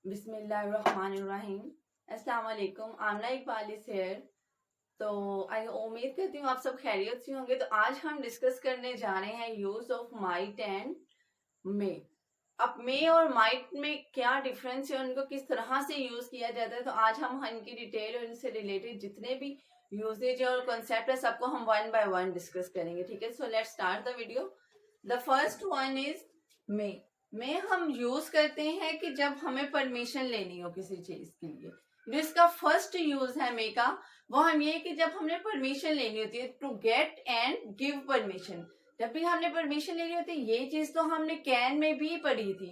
बिस्मिल्लाहिर्रहमानिर्रहीम। अस्सलाम वालेकुम। आमना इकबाल इज हियर। तो उम्मीद करती हूँ आप सब खैरियत से होंगे। तो आज हम डिस्कस करने जा रहे हैं यूज ऑफ माइट एंड मे। अब मे और माइट में क्या डिफरेंस है, उनको किस तरह से यूज किया जाता है, तो आज हम इनकी डिटेल और इनसे रिलेटेड जितने भी यूजेज और कॉन्सेप्ट है सबको हम वन बाय वन डिस्कस करेंगे। ठीक है, so let's start the video. The first one is may. में हम यूज करते हैं कि जब हमें परमिशन लेनी हो किसी चीज के लिए। जो इसका फर्स्ट यूज है मे का, वो हम ये कि जब हमने परमिशन लेनी होती है, to get and give permission. जब भी हमने परमिशन लेनी होती है, ये चीज तो हमने कैन में भी पढ़ी थी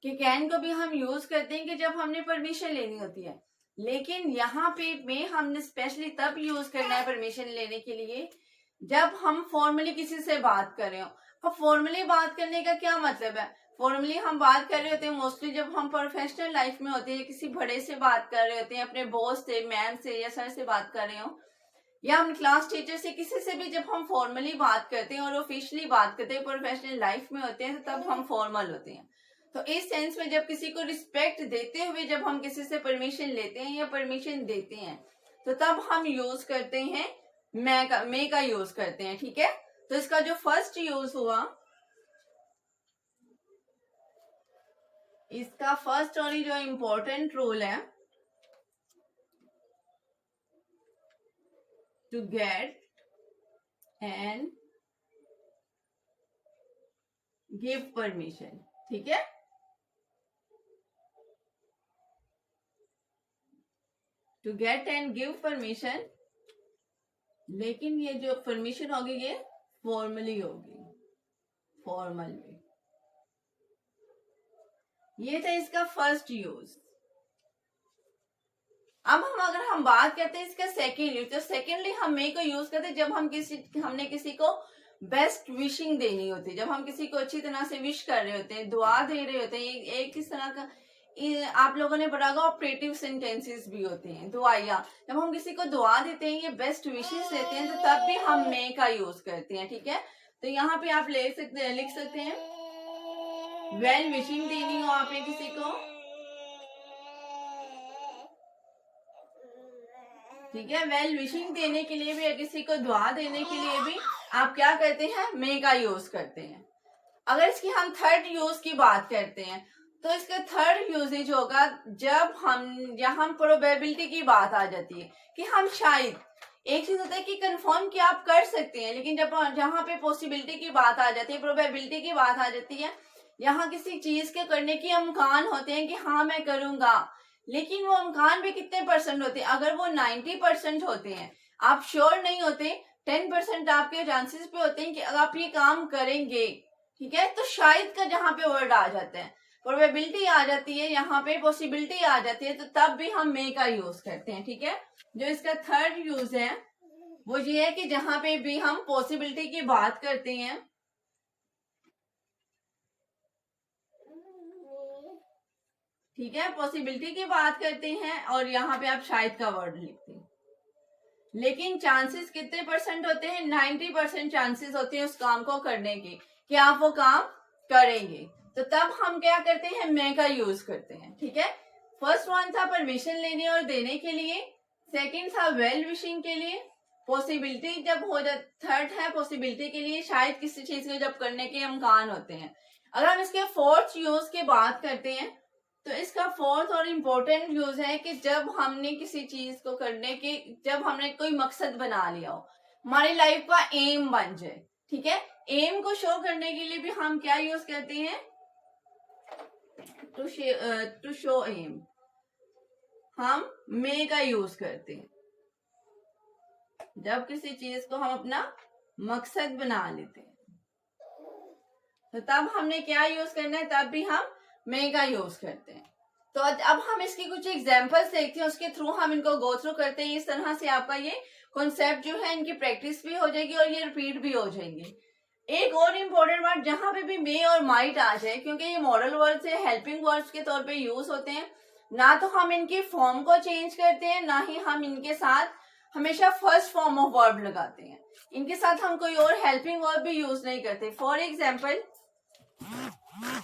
कि कैन को भी हम यूज करते हैं कि जब हमने परमिशन लेनी होती है। लेकिन यहाँ पे में हमने स्पेशली तब यूज करना है परमिशन लेने के लिए जब हम फॉर्मली किसी से बात कर रहे हो। अब फॉर्मली बात करने का क्या मतलब है? फॉर्मली हम बात कर रहे होते हैं मोस्टली जब हम प्रोफेशनल लाइफ में होते हैं, किसी बड़े से बात कर रहे होते हैं, अपने बॉस से, मैम से या सर से बात कर रहे हो, या हम क्लास टीचर से, किसी से भी जब हम फॉर्मली बात करते हैं और ऑफिशियली बात करते हैं, प्रोफेशनल लाइफ में होते हैं, तो तब हम फॉर्मल होते हैं। तो इस सेंस में जब किसी को रिस्पेक्ट देते हुए जब हम किसी से परमिशन लेते हैं या परमिशन देते हैं, तो तब हम यूज करते हैं मे का यूज करते हैं। ठीक है, तो इसका जो फर्स्ट यूज हुआ, इसका फर्स्ट और जो इंपॉर्टेंट रूल है, to get and give permission. ठीक है, to get and give permission. लेकिन ये जो परमिशन होगी ये फॉर्मली होगी, फॉर्मल में। ये था इसका फर्स्ट यूज। अब अगर हम बात करते हैं इसका सेकेंड यूज, तो सेकेंडली हम मे को यूज करते हैं जब हमने किसी को बेस्ट विशिंग देनी होती है, जब हम किसी को अच्छी तरह से विश कर रहे होते हैं, दुआ दे रहे होते हैं। एक किस तरह का आप लोगों ने पढ़ा होगा, ऑपरेटिव सेंटेंसेस भी होते हैं, दुआया। जब हम किसी को दुआ देते हैं, ये बेस्ट विशेस देते हैं, तो तब भी हम मे का यूज करते हैं। ठीक है, तो यहाँ पे आप लिख सकते हैं वेल विशिंग देनी हो आपने किसी को, ठीक है, वेल विशिंग देने के लिए भी या किसी को दुआ देने के लिए भी आप क्या करते हैं, मे का यूज करते हैं। अगर इसकी हम थर्ड यूज की बात करते हैं, तो इसका थर्ड यूजेज होगा जब हम प्रोबेबिलिटी की बात आ जाती है कि हम शायद, एक चीज होता है कि कंफर्म कि आप कर सकते हैं, लेकिन जहां पे पॉसिबिलिटी की बात आ जाती है, प्रोबेबिलिटी की बात आ जाती है, यहाँ किसी चीज के करने के इम्कान होते हैं कि हाँ मैं करूंगा, लेकिन वो इम्कान भी कितने परसेंट होते हैं? अगर वो 90% होते हैं, आप श्योर नहीं होते, 10% आपके चांसेस पे होते हैं कि अगर आप ये काम करेंगे, ठीक है, तो शायद का जहां पे वर्ड आ जाता है, प्रोबेबिलिटी आ जाती है, यहाँ पे पॉसिबिलिटी आ जाती है, तो तब भी हम मे का यूज करते हैं। ठीक है, जो इसका थर्ड यूज है वो ये है कि जहां पे भी हम पॉसिबिलिटी की बात करते हैं, ठीक है, पॉसिबिलिटी की बात करते हैं और यहाँ पे आप शायद का वर्ड लिखते हैं, लेकिन चांसेस कितने परसेंट होते हैं? 90% चांसेस होते हैं उस काम को करने के, कि आप वो काम करेंगे, तो तब हम क्या करते हैं, मे का यूज करते हैं। ठीक है, फर्स्ट वन था परमिशन लेने और देने के लिए, सेकंड था वेल विशिंग के लिए, पॉसिबिलिटी जब हो जाए, थर्ड है पॉसिबिलिटी के लिए, शायद किसी चीज को जब करने के इम्कान होते हैं। अगर हम इसके फोर्थ यूज की बात करते हैं, तो इसका फोर्थ और इम्पोर्टेंट यूज है कि जब हमने किसी चीज को करने के, जब हमने कोई मकसद बना लिया हो, हमारी लाइफ का एम बन जाए। ठीक है, एम को शो करने के लिए भी हम क्या यूज करते हैं, टू शो एम, हम मे का यूज करते हैं। जब किसी चीज को हम अपना मकसद बना लेते हैं, तो तब हमने क्या यूज करना है, तब भी हम मे का यूज करते हैं। तो अब हम इसकी कुछ एग्जांपल्स देखते हैं, उसके थ्रू हम इनको गो थ्रू करते हैं। इस तरह से आपका ये कॉन्सेप्ट जो है, इनकी प्रैक्टिस भी हो जाएगी और ये रिपीट भी हो जाएंगे। एक और इम्पोर्टेंट वर्ड जहां पे भी मे और माइट आ जाए, क्योंकि ये मॉडल वर्ड्स है, हेल्पिंग वर्ड्स के तौर पे यूज होते हैं, ना तो हम इनकी फॉर्म को चेंज करते हैं, ना ही हम इनके साथ हमेशा फर्स्ट फॉर्म ऑफ वर्ब लगाते हैं। इनके साथ हम कोई और हेल्पिंग वर्ब भी यूज नहीं करते। फॉर एग्जाम्पल,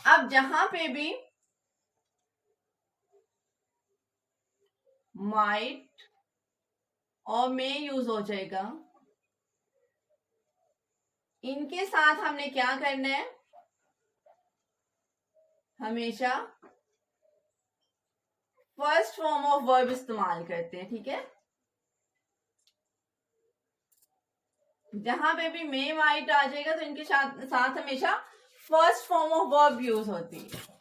अब जहां पे भी माइट और मे यूज हो जाएगा। इनके साथ हमने क्या करना है, हमेशा फर्स्ट फॉर्म ऑफ वर्ब इस्तेमाल करते हैं, ठीक है। जहां पे भी मे माइट आ जाएगा तो इनके साथ हमेशा first form of verb use होती है।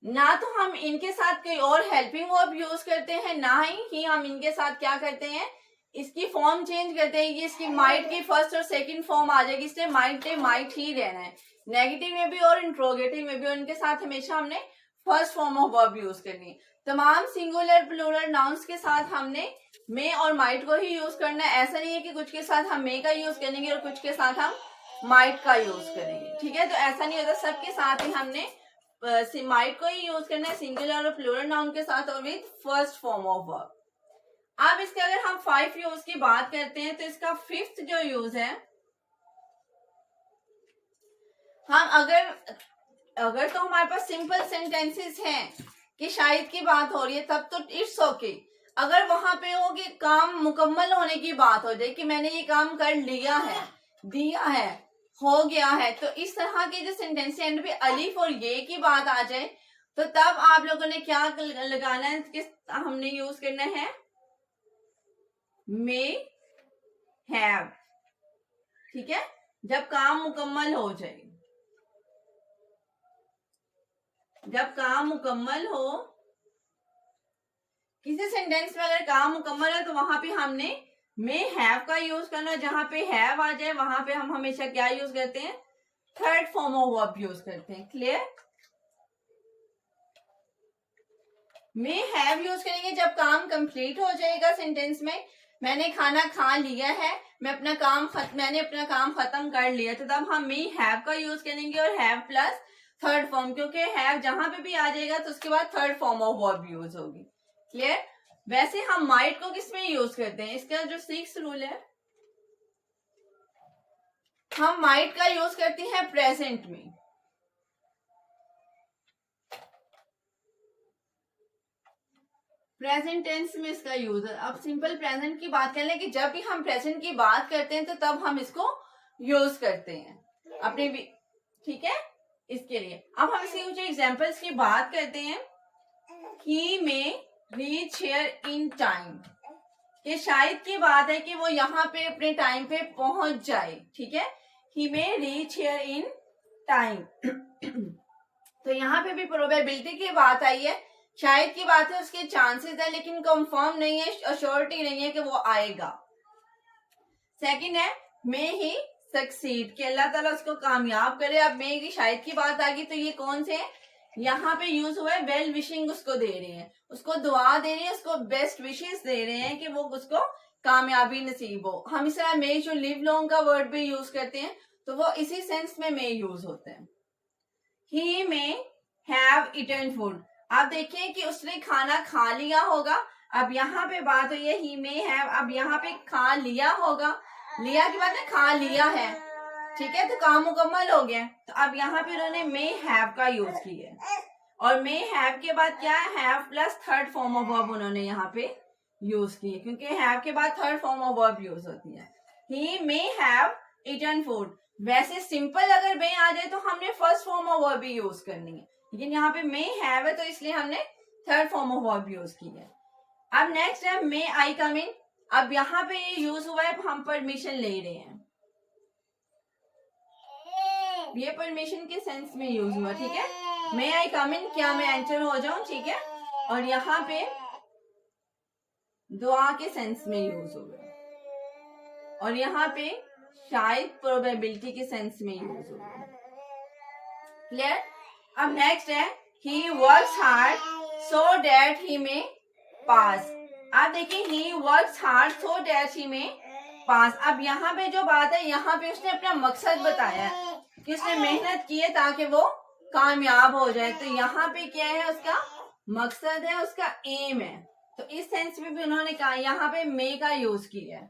ना तो हम इनके साथ कोई और हेल्पिंग वर्ब यूज करते हैं, ना ही हम इनके साथ क्या करते हैं, इसकी फॉर्म चेंज करते हैं। ये इसकी माइट की फर्स्ट और सेकंड फॉर्म आ जाएगी, इसलिए माइट ही रहना है। नेगेटिव में भी और इंट्रोगेटिव में भी उनके साथ हमेशा हमने first form of verb use करनी है। तमाम सिंगुलर प्लूरल नाउन्स के साथ हमने मे और माइट को ही यूज करना है। ऐसा नहीं है कि कुछ के साथ हम मे का यूज करेंगे और कुछ के साथ हम माइट का यूज करेंगे, ठीक है। तो ऐसा नहीं होता, सबके साथ ही हमने माइट को ही यूज करना है, सिंगुलर और प्लूरल नाउन के साथ और with first form of verb. अब इसके अगर हम 5 यूज की बात करते हैं तो इसका 5th जो यूज है, हम अगर तो हमारे पास सिंपल सेंटेंसेस हैं कि शायद की बात हो रही है, तब तो इट्स ओके। अगर वहां पे हो कि काम मुकम्मल होने की बात हो जाए कि मैंने ये काम कर लिया है, दिया है, हो गया है, तो इस तरह के जो सेंटेंस एंड पे अलिफ और ये की बात आ जाए तो तब आप लोगों ने क्या लगाना है, किस हमने यूज करना है, मे हैव, ठीक है। जब काम मुकम्मल हो जाए, जब काम मुकम्मल हो, किसी सेंटेंस में अगर काम मुकम्मल है तो वहां पे हमने मे हैव का यूज करना। जहां पे हैव आ जाए वहां पे हम हमेशा क्या यूज करते हैं, third form of verb use करते हैं। क्लियर। मे हैव यूज करेंगे जब काम कंप्लीट हो जाएगा सेंटेंस में, मैंने खाना खा लिया है, मैंने अपना काम खत्म कर लिया, तो तब हम मे हैव का यूज करेंगे और हैव प्लस थर्ड फॉर्म, क्योंकि हैव जहां पे भी आ जाएगा तो उसके बाद third form of verb use होगी। क्लियर। वैसे हम माइट को किस में यूज करते हैं, इसका जो 6th रूल है, हम माइट का यूज करते हैं प्रेजेंट में। प्रेजेंट टेंस में इसका यूज है। अब सिंपल प्रेजेंट की बात कर लें कि जब भी हम प्रेजेंट की बात करते हैं तो तब हम इसको यूज करते हैं अपने भी, ठीक है। इसके लिए अब हम इसके कुछ एग्जांपल्स की बात करते हैं। ही में रीच हियर इन टाइम, ये शायद की बात है कि वो यहाँ पे अपने टाइम पे पहुंच जाए, ठीक है। ही में रीच हियर इन टाइम तो यहाँ पे भी प्रोबेबिलिटी की बात आई है, शायद की बात है, उसके चांसेस है लेकिन कंफर्म नहीं है, अश्योरिटी नहीं है कि वो आएगा। सेकंड है मे ही सक्सीड, कि अल्लाह ताला उसको कामयाब करे। अब मे की शायद की बात आ गई तो ये कौन से यहाँ पे यूज हुआ है, वेल विशिंग उसको दे रहे हैं, उसको दुआ दे रहे हैं, उसको बेस्ट विशेस दे रहे हैं कि वो उसको कामयाबी नसीब हो। हम इस तरह मे जो लिव लॉन्ग का वर्ड भी यूज करते हैं तो वो इसी सेंस में मे यूज होते हैं। ही में हैव इटन फूड, आप देखिए कि उसने खाना खा लिया होगा। अब यहाँ पे बात हुई है ही में हैव, अब यहाँ पे खा लिया होगा, लिया के बाद खा लिया है, ठीक है, तो काम मुकम्मल हो गया। तो अब यहाँ पे उन्होंने मे हैव का यूज किया है और मे हैव के बाद क्या है, have plus third form of verb उन्होंने यहाँ पे यूज की है, क्योंकि हैव के बाद third form of verb use होती है। ही मे हैव इटन फूड, वैसे सिंपल अगर मे आ जाए तो हमने first form of verb he use करनी है, लेकिन यहाँ पे मे हैव है तो इसलिए हमने third form of verb use की है। अब नेक्स्ट है मे आई कम इन, अब यहाँ पे ये यूज हुआ है, हम परमिशन ले रहे हैं, ये परमिशन के सेंस में यूज हुआ, ठीक है। मे आई कम इन, क्या मैं एंटर हो जाऊं, ठीक है, और यहाँ पे दुआ के सेंस में यूज हुआ और यहाँ पे शायद प्रोबेबिलिटी के सेंस में यूज हुआ। क्लियर। अब नेक्स्ट है he works hard so that he में पास, आप देखिए he works hard so that he में पास। अब यहाँ पे जो बात है, यहाँ पे उसने अपना मकसद बताया है कि उसने मेहनत की है ताकि वो कामयाब हो जाए, तो यहाँ पे क्या है, उसका मकसद है, उसका एम है, तो इस सेंस में भी उन्होंने कहा यहाँ पे मे का यूज किया है,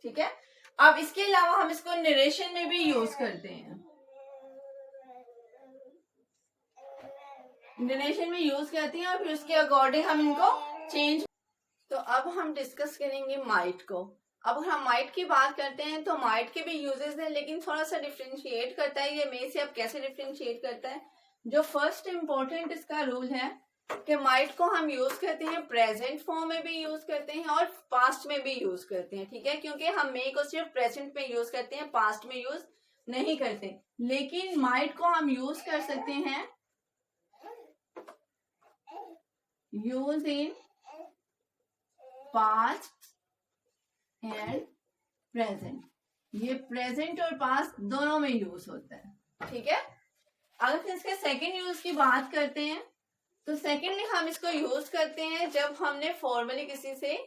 ठीक है। अब इसके अलावा हम इसको नरेशन में भी यूज करते हैं। नरेशन में यूज करते हैं और फिर उसके अकॉर्डिंग हम इनको चेंज। तो अब हम डिस्कस करेंगे माइट को। अब अगर हम माइट की बात करते हैं तो माइट के भी यूजेस हैं, लेकिन थोड़ा सा डिफ्रेंशिएट करता है ये मे से। अब कैसे डिफ्रेंशिएट करता है? जो फर्स्ट इंपॉर्टेंट इसका रूल है कि माइट को हम यूज करते हैं प्रेजेंट फॉर्म में भी यूज करते हैं और पास्ट में भी यूज करते हैं, ठीक है, क्योंकि हम मे को सिर्फ प्रेजेंट में यूज करते हैं, पास्ट में यूज नहीं करते। लेकिन माइट को हम यूज कर सकते हैं use in past and present. ये प्रेजेंट और पास्ट दोनों में यूज होता है, ठीक है। अगर इसके सेकंड यूज की बात करते हैं तो सेकेंडली हम इसको यूज करते हैं जब हमने फॉर्मली किसी से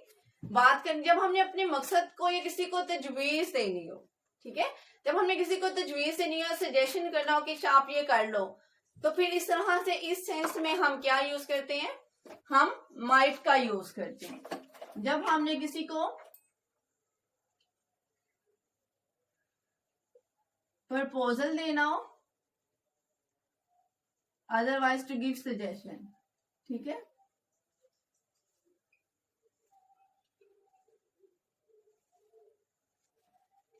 बात करनी, जब हमने अपने मकसद को या किसी को तजवीज देनी हो, ठीक है, जब हमने किसी को तजवीज देनी हो, सजेशन करना हो कि आप ये कर लो, तो फिर इस तरह से इस सेंस में हम क्या यूज करते हैं? हम माइट का यूज करते हैं जब हमने किसी को प्रपोजल देना हो, अदरवाइज टू गिव सजेशन, ठीक है।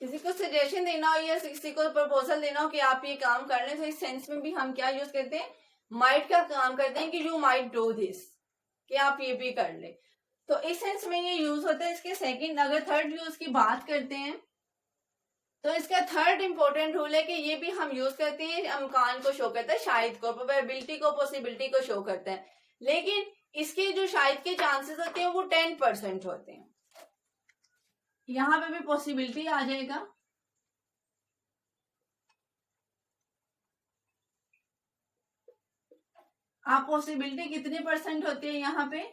किसी को सजेशन देना हो या किसी को प्रपोजल देना हो कि आप ये काम कर लें, तो इस सेंस में भी हम क्या यूज करते हैं? माइट का काम करते हैं कि यू माइट डू दिस, कि आप ये भी कर ले। तो इस सेंस में ये यूज होता है। इसके सेकंड अगर थर्ड यूज की बात करते हैं तो इसका थर्ड इंपॉर्टेंट रूल है कि ये भी हम यूज करते हैं, अमकान को शो करता है, शायद को, प्रोबेबिलिटी को, पॉसिबिलिटी को शो करता है। लेकिन इसके जो शायद के चांसेस होते हैं वो 10% होते हैं। यहां पे भी पॉसिबिलिटी आ जाएगा, आप पॉसिबिलिटी कितने परसेंट होती है? यहाँ पे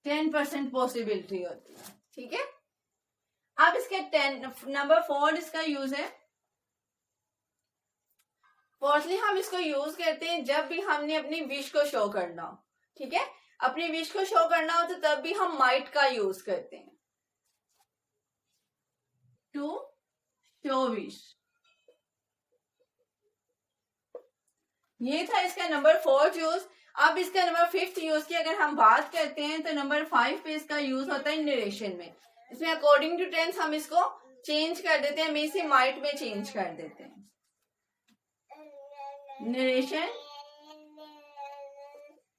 10% पॉसिबिलिटी होती है, ठीक है। अब इसके नंबर 4 इसका यूज है। फोर्थली हम इसको यूज करते हैं जब भी हमने अपनी विश को शो करना हो, ठीक है, अपनी विश को शो करना हो तो तब भी हम माइट का यूज करते हैं, टू शो विश। ये था इसका नंबर 4 यूज। अब इसका नंबर 5 यूज की अगर हम बात करते हैं तो नंबर 5 पे इसका यूज होता है नरेशन में। इसमें अकॉर्डिंग टू टेंस हम इसको चेंज कर देते हैं, मे से माइट में चेंज कर देते हैं। नरेशन।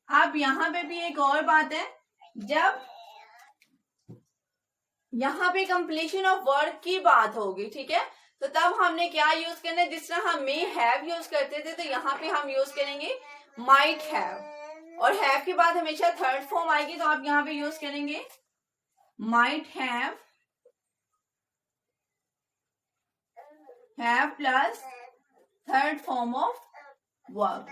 अब यहां पे भी एक और बात है, जब यहां पे कंप्लीशन ऑफ वर्ड की बात होगी, ठीक है, तो तब हमने क्या यूज करना है? जिस तरह हम मे हैव यूज करते थे तो यहाँ पे हम यूज करेंगे माइट हैव, और हैव के बाद हमेशा थर्ड फॉर्म आएगी, तो आप यहाँ पे यूज करेंगे might have plus third form of verb,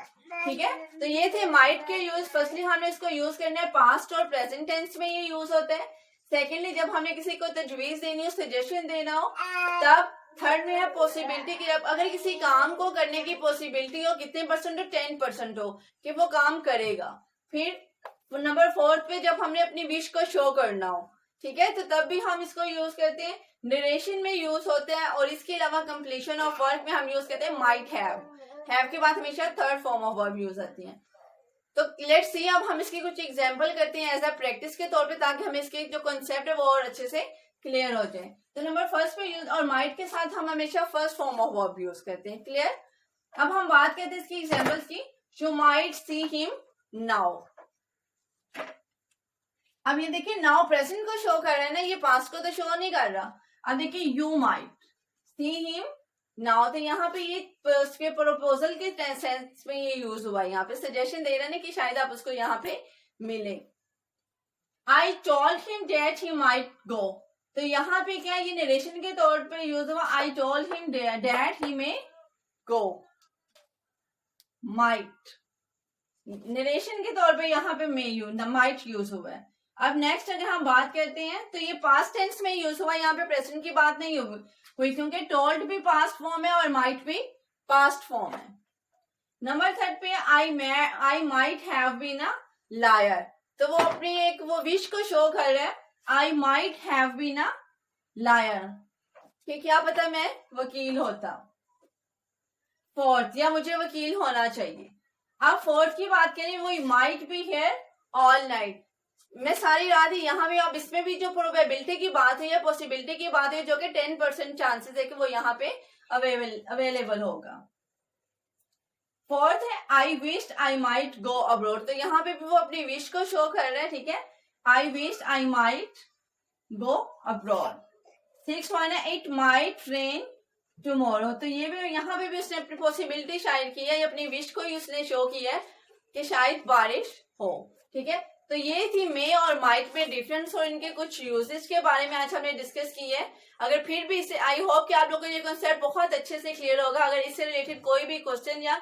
ठीक है। तो ये थे माइट के यूज। फर्स्टली हमने इसको यूज करना है पास्ट और प्रेजेंट टेंस में, ये यूज होता है। सेकेंडली जब हमने किसी को तजवीज देनी हो, सजेशन देना हो, तब थर्ड में है पॉसिबिलिटी की, जब अगर किसी काम को करने की पॉसिबिलिटी हो, कितने परसेंट हो? 10% हो कि वो काम करेगा। फिर नंबर 4 पे जब हमने अपनी विश को शो करना हो, ठीक है, तो तब भी हम इसको यूज करते हैं। नरेशन में यूज होता है, और इसके अलावा कंप्लीशन ऑफ वर्क में हम यूज करते हैं माइट हैव के बाद हमेशा third form of verb use आती है। तो लेट्स सी, अब हम इसकी कुछ एग्जांपल करते हैं एज अ प्रैक्टिस के तौर पे, ताकि हमें इसके जो कॉन्सेप्ट है वो और अच्छे से क्लियर हो जाए। तो नंबर फर्स्ट पे यूज, और माइट के साथ हम हमेशा first form of verb use करते हैं, क्लियर। अब हम बात करते हैं इसकी एग्जांपल्स की। You might see him now. अब ये देखिए नाउ प्रेजेंट को शो कर रहा है ना, ये पास्ट को तो शो नहीं कर रहा। अब देखिए you might see him now, तो यहाँ पे ये उसके प्रपोजल के सेंस में ये यूज हुआ है। यहाँ पे सजेशन दे रहे हैं कि शायद आप उसको यहाँ पे मिले। I told him that he might go, तो यहाँ पे क्या ये नरेशन के तौर पे यूज हुआ। I told him that he may go, might narration के तौर पे यहाँ पे मे यूज माइट यूज हुआ है। अब नेक्स्ट अगर हम बात करते हैं तो ये पास्ट टेंस में यूज हुआ, यहाँ पे प्रेजेंट की बात नहीं हुई, क्योंकि टोल्ड भी पास्ट फॉर्म है और माइट भी पास्ट फॉर्म है। नंबर 3 पे I might have been a liar, तो वो अपनी एक वो विश को शो कर रहा है, I might have been a liar, कि क्या पता मैं वकील होता। फोर्थ, या मुझे वकील होना चाहिए। अब फोर्थ की बात करें, वो might be here all night, मैं सारी रात ही यहाँ भी। अब इसमें भी जो प्रोबेबिलिटी की बात है या पॉसिबिलिटी की बात है, जो कि 10% चांसेस है कि वो यहाँ पे अवेलेबल होगा। फोर्थ है I wish I might go abroad, तो यहाँ पे भी वो अपनी विश को शो कर रहा है, ठीक है, I wish I might go abroad. Six one है इट माइट रेन टुमारो, तो ये भी यहाँ पे भी उसने अपनी पॉसिबिलिटी शायद की है, अपनी विश को ही उसने शो किया है कि शायद बारिश हो, ठीक है। तो ये थी मे और माइट में डिफरेंस और इनके कुछ यूजेस के बारे में आज हमने डिस्कस की है। अगर फिर भी इसे, आई होप कि आप लोगों को ये कॉन्सेप्ट बहुत अच्छे से क्लियर होगा। अगर इससे रिलेटेड कोई भी क्वेश्चन या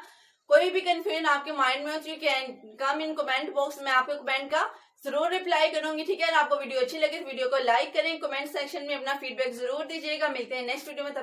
कोई भी कंफ्यूजन आपके माइंड में हो, तो you can come in comment box में, आपके कमेंट का जरूर रिप्लाई करूंगी, ठीक है। आपको वीडियो अच्छी लगे तो वीडियो को लाइक करें, कमेंट सेक्शन में अपना फीडबैक जरूर दीजिएगा। मिलते हैं नेक्स्ट वीडियो में।